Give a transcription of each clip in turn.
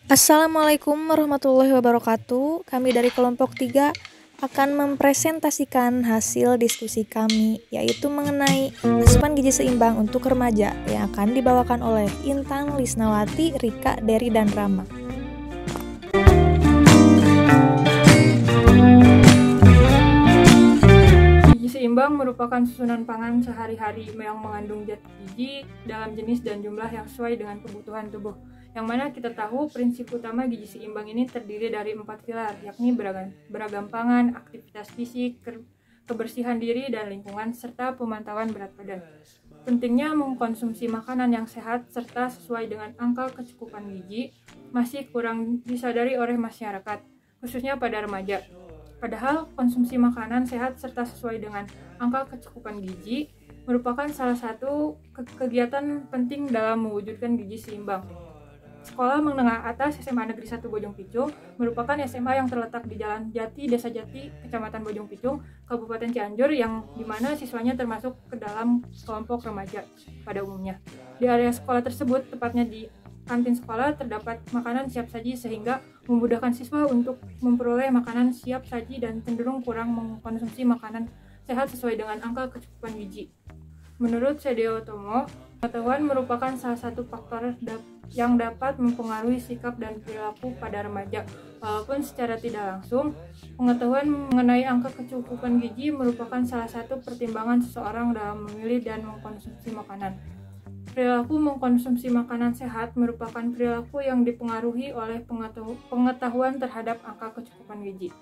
Assalamualaikum warahmatullahi wabarakatuh. Kami dari kelompok 3 akan mempresentasikan hasil diskusi kami, yaitu mengenai asupan gizi seimbang untuk remaja yang akan dibawakan oleh Intan, Lisnawati, Rika, Dery, dan Rama. Gizi seimbang merupakan susunan pangan sehari-hari yang mengandung zat gizi dalam jenis dan jumlah yang sesuai dengan kebutuhan tubuh. Yang mana kita tahu prinsip utama gizi seimbang ini terdiri dari 4 pilar, yakni beragam pangan, aktivitas fisik, kebersihan diri dan lingkungan, serta pemantauan berat badan. Pentingnya mengkonsumsi makanan yang sehat serta sesuai dengan angka kecukupan gizi masih kurang disadari oleh masyarakat, khususnya pada remaja. Padahal konsumsi makanan sehat serta sesuai dengan angka kecukupan gizi merupakan salah satu kegiatan penting dalam mewujudkan gizi seimbang. Sekolah Menengah Atas SMA Negeri 1 Bojong Picung merupakan SMA yang terletak di Jalan Jati, Desa Jati, Kecamatan Bojong Picung, Kabupaten Cianjur, yang dimana siswanya termasuk ke dalam kelompok remaja pada umumnya. Di area sekolah tersebut, tepatnya di kantin sekolah, terdapat makanan siap saji sehingga memudahkan siswa untuk memperoleh makanan siap saji dan cenderung kurang mengkonsumsi makanan sehat sesuai dengan angka kecukupan gizi. Menurut Sedeo Tomo, pengetahuan merupakan salah satu faktor yang dapat mempengaruhi sikap dan perilaku pada remaja. Walaupun secara tidak langsung, pengetahuan mengenai angka kecukupan gizi merupakan salah satu pertimbangan seseorang dalam memilih dan mengkonsumsi makanan. Perilaku mengkonsumsi makanan sehat merupakan perilaku yang dipengaruhi oleh pengetahuan terhadap angka kecukupan gizi.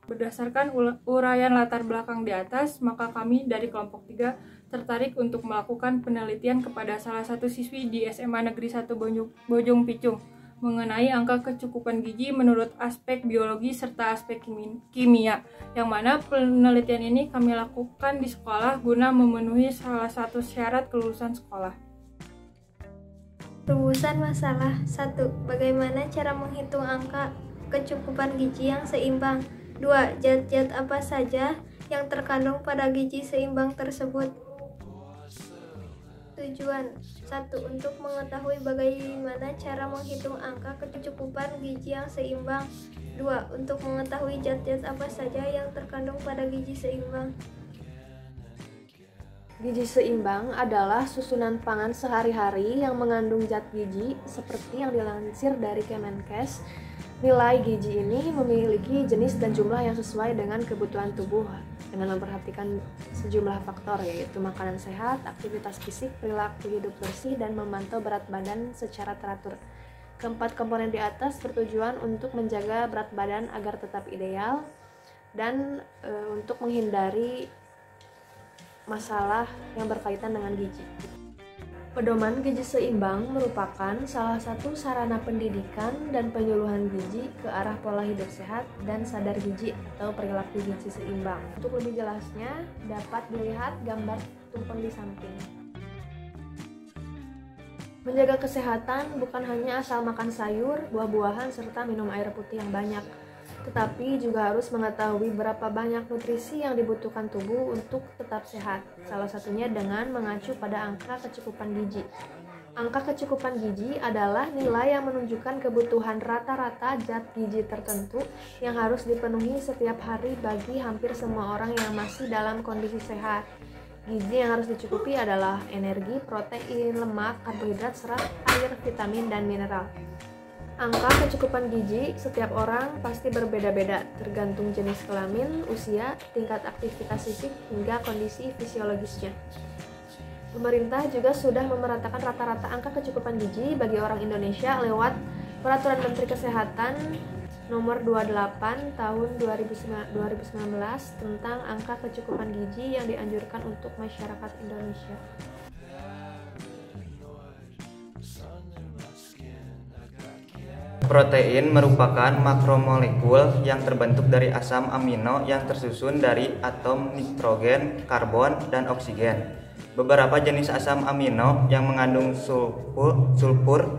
Berdasarkan uraian latar belakang di atas, maka kami dari kelompok 3 tertarik untuk melakukan penelitian kepada salah satu siswi di SMA Negeri 1 Bojong Picung mengenai angka kecukupan gizi menurut aspek biologi serta aspek kimia, yang mana penelitian ini kami lakukan di sekolah guna memenuhi salah satu syarat kelulusan sekolah. Rumusan masalah 1. Bagaimana cara menghitung angka kecukupan gizi yang seimbang? 2. Zat-zat apa saja yang terkandung pada gizi seimbang tersebut? Tujuan 1. Untuk mengetahui bagaimana cara menghitung angka kecukupan gizi yang seimbang. 2. Untuk mengetahui zat-zat apa saja yang terkandung pada gizi seimbang. Gizi seimbang adalah susunan pangan sehari-hari yang mengandung zat gizi seperti yang dilansir dari Kemenkes. Nilai gizi ini memiliki jenis dan jumlah yang sesuai dengan kebutuhan tubuh dengan memperhatikan sejumlah faktor, yaitu makanan sehat, aktivitas fisik, perilaku hidup bersih, dan memantau berat badan secara teratur. Keempat komponen di atas bertujuan untuk menjaga berat badan agar tetap ideal dan untuk menghindari masalah yang berkaitan dengan gizi. Pedoman gizi seimbang merupakan salah satu sarana pendidikan dan penyuluhan gizi ke arah pola hidup sehat dan sadar gizi atau perilaku gizi seimbang. Untuk lebih jelasnya, dapat dilihat gambar tumpeng di samping. Menjaga kesehatan bukan hanya asal makan sayur, buah-buahan, serta minum air putih yang banyak, tetapi juga harus mengetahui berapa banyak nutrisi yang dibutuhkan tubuh untuk tetap sehat, salah satunya dengan mengacu pada angka kecukupan gizi. Angka kecukupan gizi adalah nilai yang menunjukkan kebutuhan rata-rata zat gizi tertentu yang harus dipenuhi setiap hari bagi hampir semua orang yang masih dalam kondisi sehat. Gizi yang harus dicukupi adalah energi, protein, lemak, karbohidrat, serat, air, vitamin, dan mineral. Angka kecukupan gizi setiap orang pasti berbeda-beda, tergantung jenis kelamin, usia, tingkat aktivitas fisik, hingga kondisi fisiologisnya. Pemerintah juga sudah memeratakan rata-rata angka kecukupan gizi bagi orang Indonesia lewat Peraturan Menteri Kesehatan Nomor 28 Tahun 2019 tentang angka kecukupan gizi yang dianjurkan untuk masyarakat Indonesia. Protein merupakan makromolekul yang terbentuk dari asam amino yang tersusun dari atom nitrogen, karbon, dan oksigen. Beberapa jenis asam amino yang mengandung sulfur,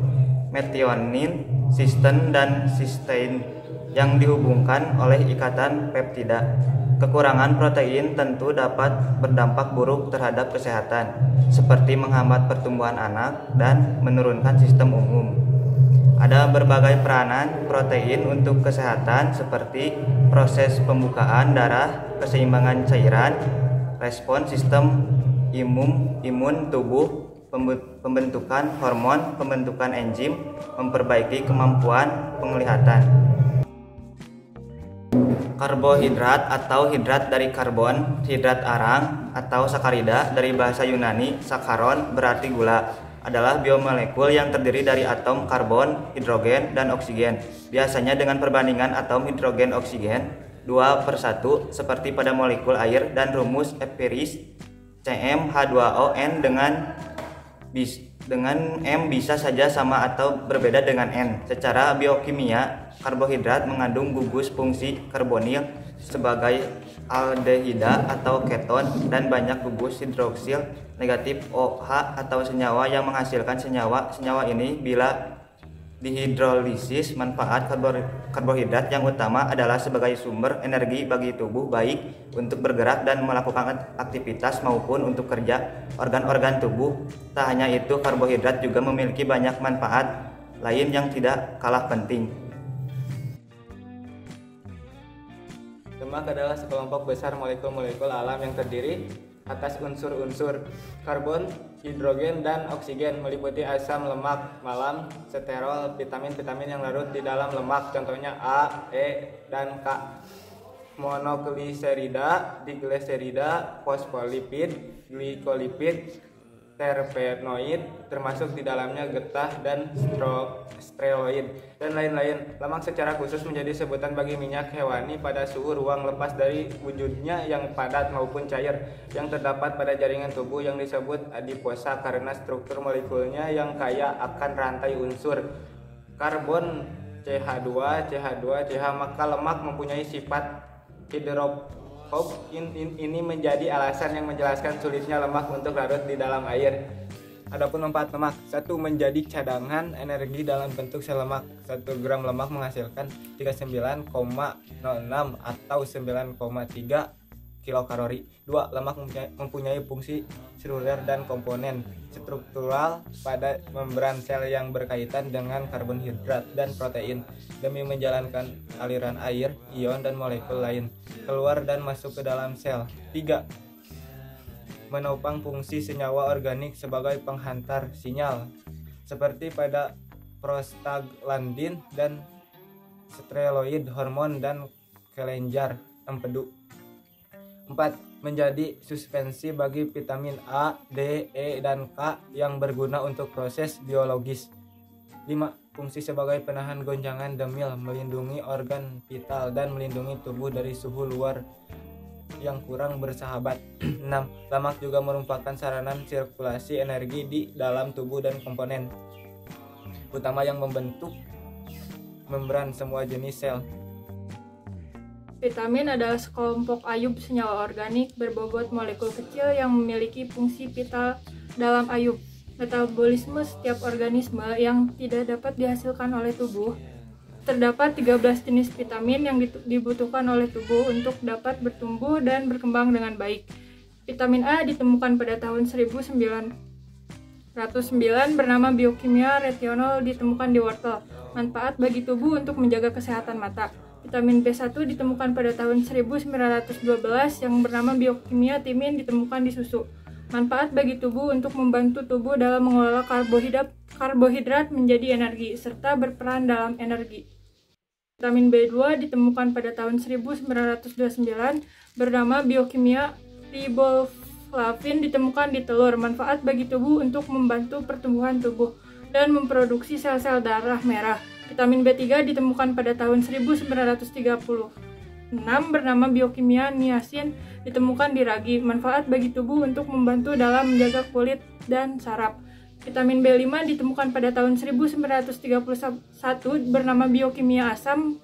metionin, cysteine, dan cysteine yang dihubungkan oleh ikatan peptida. Kekurangan protein tentu dapat berdampak buruk terhadap kesehatan, seperti menghambat pertumbuhan anak dan menurunkan sistem umum. Ada berbagai peranan protein untuk kesehatan seperti proses pembukaan darah, keseimbangan cairan, respon sistem imun tubuh, pembentukan hormon, pembentukan enzim, memperbaiki kemampuan penglihatan. Karbohidrat atau hidrat dari karbon, hidrat arang atau sakarida dari bahasa Yunani sakaron berarti gula, adalah biomolekul yang terdiri dari atom karbon, hidrogen, dan oksigen. Biasanya dengan perbandingan atom hidrogen oksigen 2/1 seperti pada molekul air, dan rumus empiris CmH2ON dengan M bisa saja sama atau berbeda dengan N. Secara biokimia, karbohidrat mengandung gugus fungsi karbonil sebagai aldehida atau keton dan banyak gugus hidroksil negatif OH atau senyawa yang menghasilkan senyawa. Senyawa ini bila dihidrolisis, manfaat karbohidrat yang utama adalah sebagai sumber energi bagi tubuh, baik untuk bergerak dan melakukan aktivitas maupun untuk kerja organ-organ tubuh. Tak hanya itu, karbohidrat juga memiliki banyak manfaat lain yang tidak kalah penting. Lemak adalah sekelompok besar molekul-molekul alam yang terdiri atas unsur-unsur karbon, hidrogen, dan oksigen, meliputi asam lemak malam, sterol, vitamin-vitamin yang larut di dalam lemak, contohnya A, E, dan K, monogliserida, digliserida, fosfolipid, glikolipid, terpenoid, termasuk di dalamnya getah dan steroid, dan lain-lain. Lemak secara khusus menjadi sebutan bagi minyak hewani pada suhu ruang lepas dari wujudnya yang padat maupun cair yang terdapat pada jaringan tubuh yang disebut adiposa karena struktur molekulnya yang kaya akan rantai unsur karbon CH2, CH2, CH. Maka lemak mempunyai sifat hidrofob. Ini menjadi alasan yang menjelaskan sulitnya lemak untuk larut di dalam air. Adapun manfaat lemak: 1. Menjadi cadangan energi dalam bentuk sel lemak. 1 gram lemak menghasilkan 39,06 atau 9,3 kilokalori. 2. Lemak mempunyai fungsi seluler dan komponen struktural pada membran sel yang berkaitan dengan karbohidrat dan protein demi menjalankan aliran air, ion, dan molekul lain keluar dan masuk ke dalam sel. 3. Menopang fungsi senyawa organik sebagai penghantar sinyal seperti pada prostaglandin dan steroid hormon dan kelenjar empedu. 4. Menjadi suspensi bagi vitamin A, D, E, dan K yang berguna untuk proses biologis. 5. Fungsi sebagai penahan goncangan demil, melindungi organ vital, dan melindungi tubuh dari suhu luar yang kurang bersahabat. 6. Lemak juga merupakan sarana sirkulasi energi di dalam tubuh dan komponen utama yang membentuk membran semua jenis sel. Vitamin adalah sekelompok ayub senyawa organik berbobot molekul kecil yang memiliki fungsi vital dalam ayub metabolisme setiap organisme yang tidak dapat dihasilkan oleh tubuh. Terdapat 13 jenis vitamin yang dibutuhkan oleh tubuh untuk dapat bertumbuh dan berkembang dengan baik. Vitamin A ditemukan pada tahun 1909 bernama biokimia retinol ditemukan di wortel. Manfaat bagi tubuh untuk menjaga kesehatan mata. Vitamin B1 ditemukan pada tahun 1912 yang bernama biokimia timin ditemukan di susu. Manfaat bagi tubuh untuk membantu tubuh dalam mengelola karbohidrat menjadi energi, serta berperan dalam energi. Vitamin B2 ditemukan pada tahun 1929 bernama biokimia riboflavin ditemukan di telur. Manfaat bagi tubuh untuk membantu pertumbuhan tubuh dan memproduksi sel-sel darah merah. Vitamin B3 ditemukan pada tahun 1936 bernama biokimia niacin ditemukan di ragi. Manfaat bagi tubuh untuk membantu dalam menjaga kulit dan saraf. Vitamin B5 ditemukan pada tahun 1931 bernama biokimia asam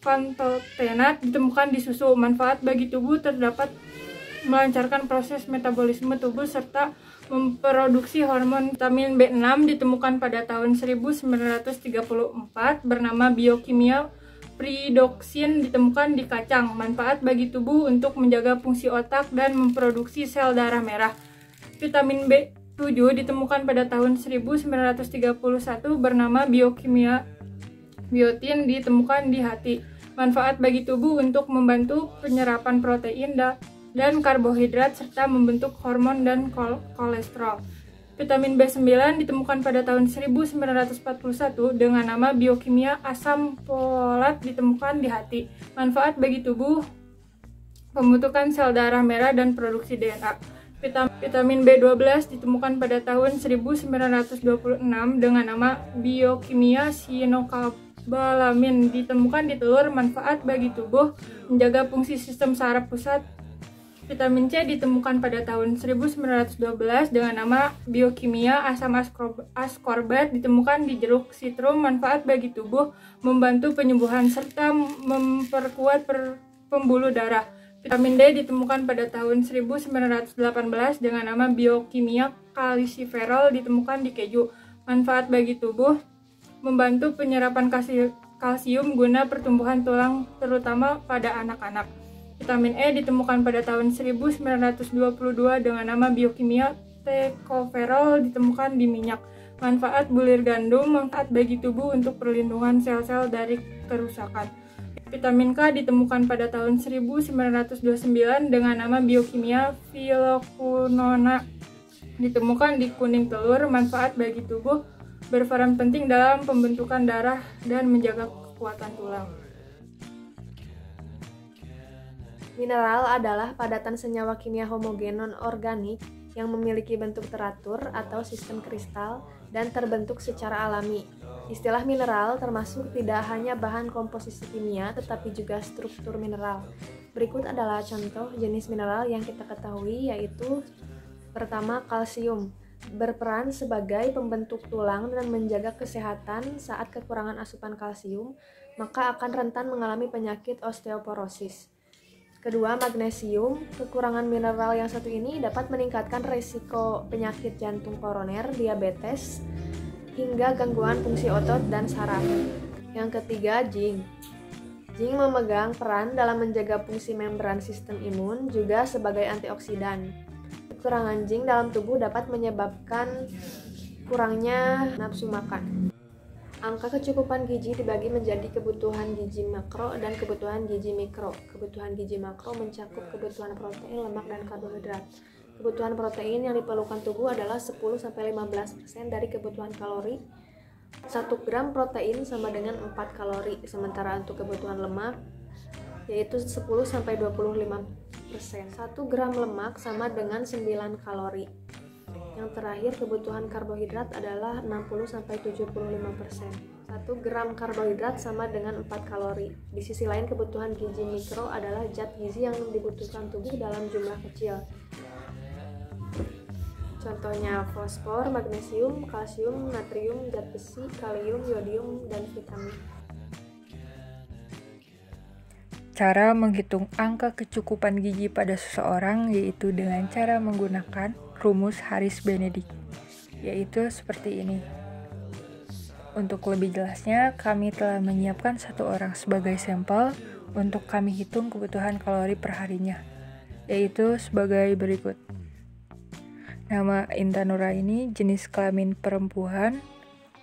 pantotenat ditemukan di susu. Manfaat bagi tubuh terdapat melancarkan proses metabolisme tubuh serta memproduksi hormon. Vitamin B6 ditemukan pada tahun 1934 bernama biokimia pyridoxine ditemukan di kacang. Manfaat bagi tubuh untuk menjaga fungsi otak dan memproduksi sel darah merah. Vitamin B7 ditemukan pada tahun 1931 bernama biokimia biotin ditemukan di hati. Manfaat bagi tubuh untuk membantu penyerapan protein dan karbohidrat serta membentuk hormon dan kolesterol. Vitamin B9 ditemukan pada tahun 1941 dengan nama biokimia asam folat ditemukan di hati. Manfaat bagi tubuh, pembentukan sel darah merah dan produksi DNA. Vitamin B12 ditemukan pada tahun 1926 dengan nama biokimia sinokobalamin ditemukan di telur. Manfaat bagi tubuh, menjaga fungsi sistem saraf pusat. Vitamin C ditemukan pada tahun 1912 dengan nama biokimia asam ascorbat ditemukan di jeruk sitrum. Manfaat bagi tubuh, membantu penyembuhan serta memperkuat pembuluh darah. Vitamin D ditemukan pada tahun 1918 dengan nama biokimia kalsiferol ditemukan di keju. Manfaat bagi tubuh, membantu penyerapan kalsium guna pertumbuhan tulang terutama pada anak-anak. Vitamin E ditemukan pada tahun 1922 dengan nama biokimia tocopherol ditemukan di minyak. Manfaat bulir gandum, manfaat bagi tubuh untuk perlindungan sel-sel dari kerusakan. Vitamin K ditemukan pada tahun 1929 dengan nama biokimia phylloquinona ditemukan di kuning telur. Manfaat bagi tubuh, berperan penting dalam pembentukan darah dan menjaga kekuatan tulang. Mineral adalah padatan senyawa kimia homogen non-organik yang memiliki bentuk teratur atau sistem kristal dan terbentuk secara alami. Istilah mineral termasuk tidak hanya bahan komposisi kimia tetapi juga struktur mineral. Berikut adalah contoh jenis mineral yang kita ketahui, yaitu pertama, kalsium. Berperan sebagai pembentuk tulang dan menjaga kesehatan. Saat kekurangan asupan kalsium, maka akan rentan mengalami penyakit osteoporosis. Kedua, magnesium. Kekurangan mineral yang satu ini dapat meningkatkan risiko penyakit jantung koroner, diabetes, hingga gangguan fungsi otot dan saraf. Yang ketiga, zinc. Zinc memegang peran dalam menjaga fungsi membran sistem imun, juga sebagai antioksidan. Kekurangan zinc dalam tubuh dapat menyebabkan kurangnya nafsu makan. Angka kecukupan gizi dibagi menjadi kebutuhan gizi makro dan kebutuhan gizi mikro. Kebutuhan gizi makro mencakup kebutuhan protein, lemak, dan karbohidrat. Kebutuhan protein yang diperlukan tubuh adalah 10-15% dari kebutuhan kalori. 1 gram protein sama dengan 4 kalori, sementara untuk kebutuhan lemak yaitu 10-25%. 1 gram lemak sama dengan 9 kalori. Yang terakhir, kebutuhan karbohidrat adalah 60-75%. 1 gram karbohidrat sama dengan 4 kalori. Di sisi lain, kebutuhan gizi mikro adalah zat gizi yang dibutuhkan tubuh dalam jumlah kecil. Contohnya fosfor, magnesium, kalsium, natrium, zat besi, kalium, yodium, dan vitamin. Cara menghitung angka kecukupan gizi pada seseorang yaitu dengan cara menggunakan rumus Harris-Benedict, yaitu seperti ini. Untuk lebih jelasnya, kami telah menyiapkan satu orang sebagai sampel untuk kami hitung kebutuhan kalori per harinya, yaitu sebagai berikut. Nama Intan Nuraini, jenis kelamin perempuan,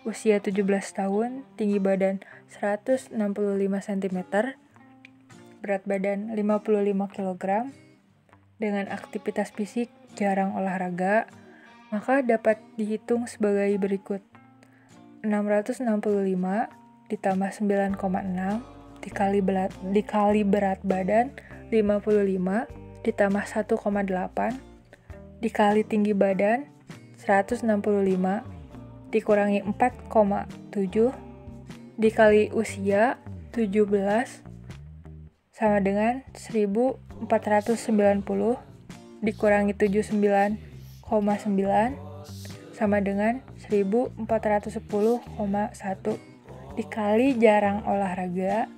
usia 17 tahun, tinggi badan 165 cm, berat badan 55 kg, dengan aktivitas fisik jarang olahraga, maka dapat dihitung sebagai berikut. 665 ditambah 9,6 dikali berat badan 55 ditambah 1,8 dikali tinggi badan 165 dikurangi 4,7 dikali usia 17 sama dengan 1490 dikurangi 79,9 sama dengan 1410,1 dikali jarang olahraga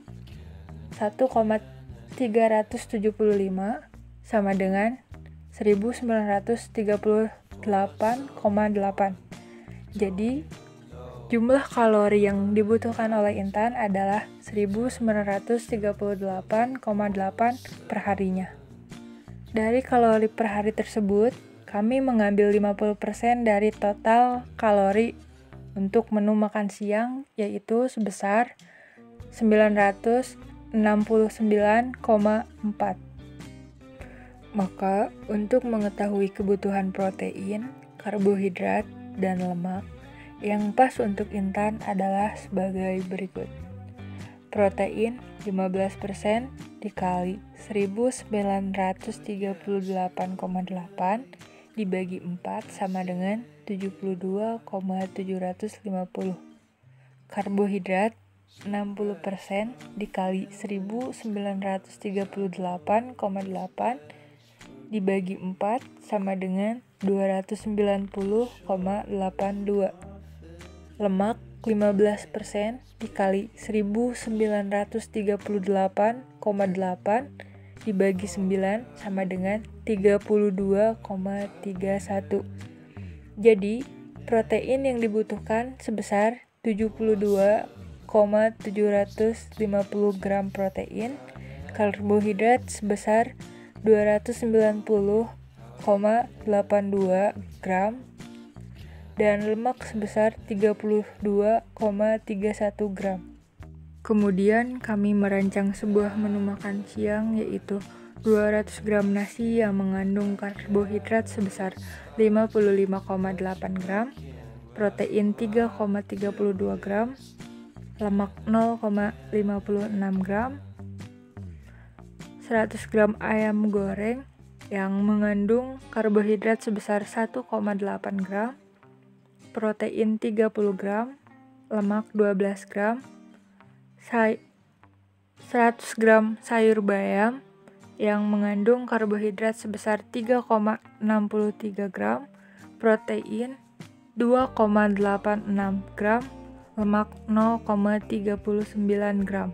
1,375 sama dengan 1938,8. Jadi jumlah kalori yang dibutuhkan oleh Intan adalah 1938,8 per harinya. Dari kalori per hari tersebut, kami mengambil 50% dari total kalori untuk menu makan siang, yaitu sebesar 969,4. Maka, untuk mengetahui kebutuhan protein, karbohidrat, dan lemak, yang pas untuk intan adalah sebagai berikut. Protein 15% dikali 1938,8 dibagi 4 sama dengan 72,750. Karbohidrat 60% dikali 1938,8 dibagi 4 sama dengan 290,82. Lemak 15% dikali 1938,8 dibagi 9 sama dengan 32,31. Jadi, protein yang dibutuhkan sebesar 72,750 gram protein, karbohidrat sebesar 290,82 gram, dan lemak sebesar 32,31 gram. Kemudian kami merancang sebuah menu makan siang, yaitu 200 gram nasi yang mengandung karbohidrat sebesar 55,8 gram, protein 3,32 gram, lemak 0,56 gram, 100 gram ayam goreng yang mengandung karbohidrat sebesar 1,8 gram, protein 30 gram, lemak 12 gram, 100 gram sayur bayam yang mengandung karbohidrat sebesar 3,63 gram, protein 2,86 gram, lemak 0,39 gram.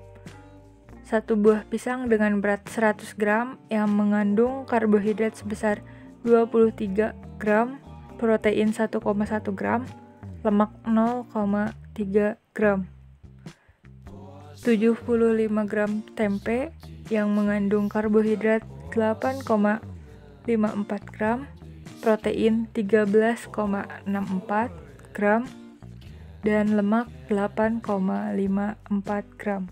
1 buah pisang dengan berat 100 gram yang mengandung karbohidrat sebesar 23 gram, protein 1,1 gram, lemak 0,3 gram. 75 gram tempe yang mengandung karbohidrat 8,54 gram, protein 13,64 gram, dan lemak 8,54 gram.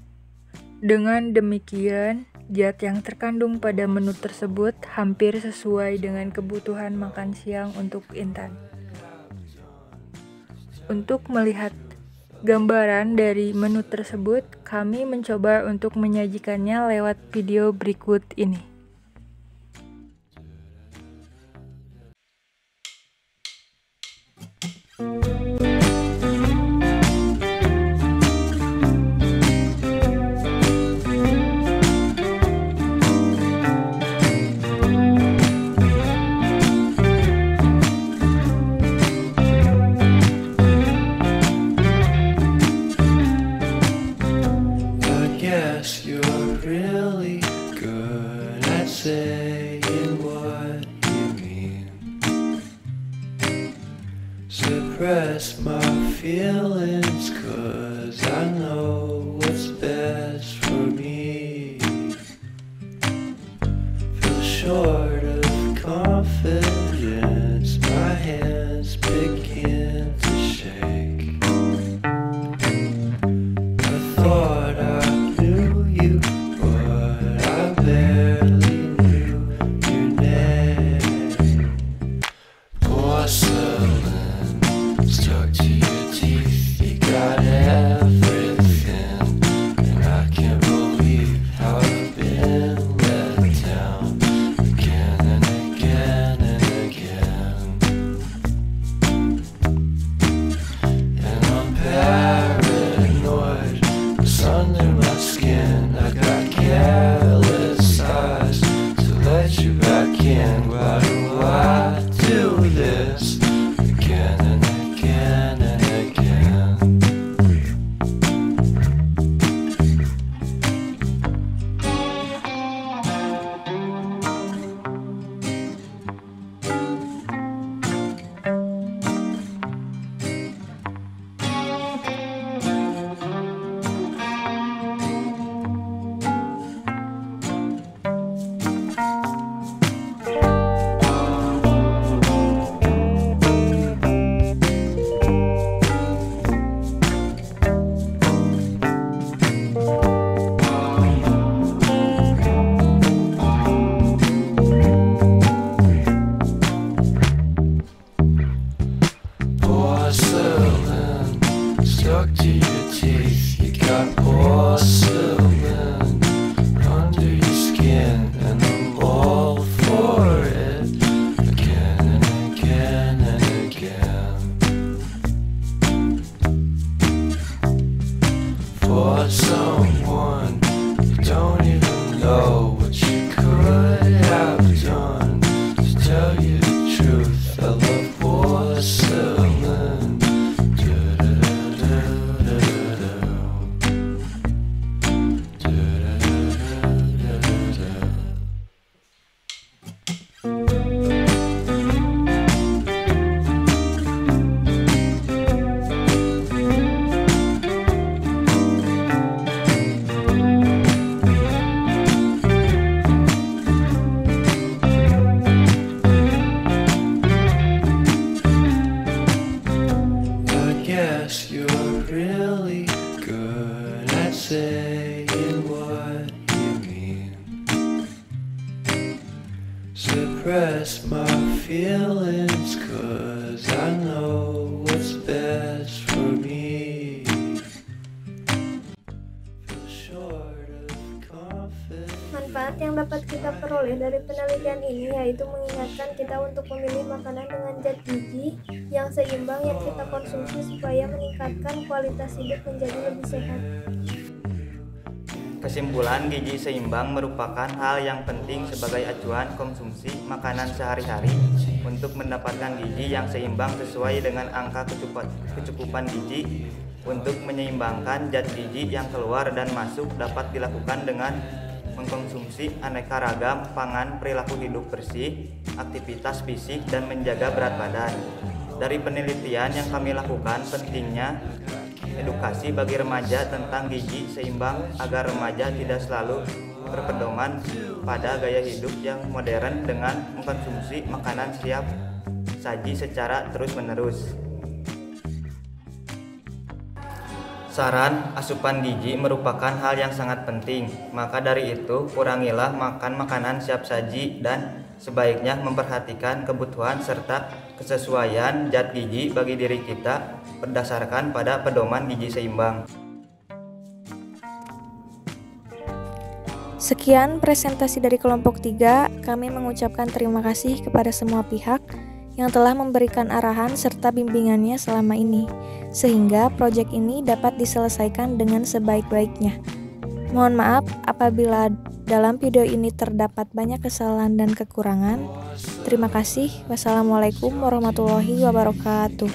Dengan demikian, zat yang terkandung pada menu tersebut hampir sesuai dengan kebutuhan makan siang untuk intan. Untuk melihat gambaran dari menu tersebut, kami mencoba untuk menyajikannya lewat video berikut ini. Suppress my feelings, 'cause I know what's best for me. Feel short of confidence, my hands begin to shake. I thought I knew you, but I barely knew your name. Porcelain stuck to your teeth, you got everything, and I can't believe how I've been let down again and again and again. stuck to your teeth. You got porcelain under your skin, and I'm all for it again and again and again. For someone you don't even know what you could have done. To tell you the truth, I love porcelain. I guess you're really good at saying what you mean. Suppress my feelings, 'cause I know what's best for me. Feel short of confidence. Manfaat yang dapat kita peroleh dari penelitian ini yaitu mengingatkan kita untuk memilih makanan dengan zat gizi yang seimbang yang kita konsumsi supaya meningkatkan kualitas hidup menjadi lebih sehat. Kesimpulan, gizi seimbang merupakan hal yang penting sebagai acuan konsumsi makanan sehari-hari untuk mendapatkan gizi yang seimbang sesuai dengan angka kecukupan gizi. Untuk menyeimbangkan zat gizi yang keluar dan masuk dapat dilakukan dengan mengkonsumsi aneka ragam pangan, perilaku hidup bersih, aktivitas fisik, dan menjaga berat badan. Dari penelitian yang kami lakukan, pentingnya edukasi bagi remaja tentang gizi seimbang agar remaja tidak selalu berpedoman pada gaya hidup yang modern dengan mengkonsumsi makanan siap saji secara terus-menerus. Saran, asupan gizi merupakan hal yang sangat penting. Maka dari itu, kurangilah makan makanan siap saji dan sebaiknya memperhatikan kebutuhan serta kesesuaian zat gizi bagi diri kita berdasarkan pada pedoman gizi seimbang. Sekian presentasi dari kelompok 3. Kami mengucapkan terima kasih kepada semua pihak yang telah memberikan arahan serta bimbingannya selama ini, sehingga proyek ini dapat diselesaikan dengan sebaik-baiknya. Mohon maaf apabila dalam video ini terdapat banyak kesalahan dan kekurangan. Terima kasih. Wassalamualaikum warahmatullahi wabarakatuh.